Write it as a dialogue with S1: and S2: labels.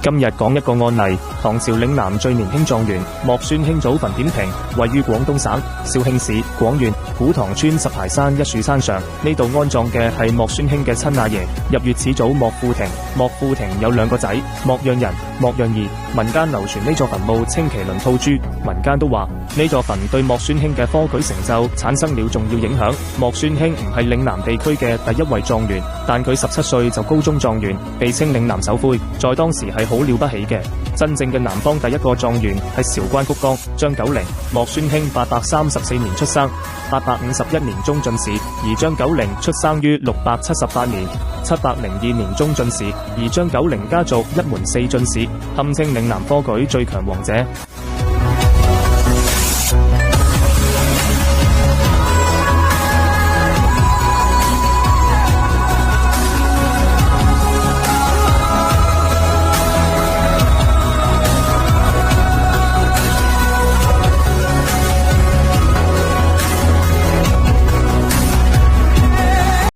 S1: 今日講一個案例，唐朝嶺南最年輕狀元莫孫興祖墳點評，位於廣東省肇慶市廣縣古塘村十排山一樹山上。呢度安葬嘅係莫孫興嘅親阿爺，入粵始祖莫富亭。莫富亭有兩個仔，莫讓仁、莫讓義。民間流傳呢座墳墓稱其麟吐珠，民間都話呢座墳對莫孫興嘅科舉成就產生了重要影響。莫孫興唔係嶺南地區嘅第一位狀元，但佢17歲就高中狀元，被稱嶺南首魁，在當時係好了不起嘅。真正嘅南方第一個狀元係韶關谷江張九齡。莫孫興834年出生，851年中進士，而張九齡出生於678年，702年中進士，而張九齡家族一門4進士，堪稱嶺南科舉最強王者。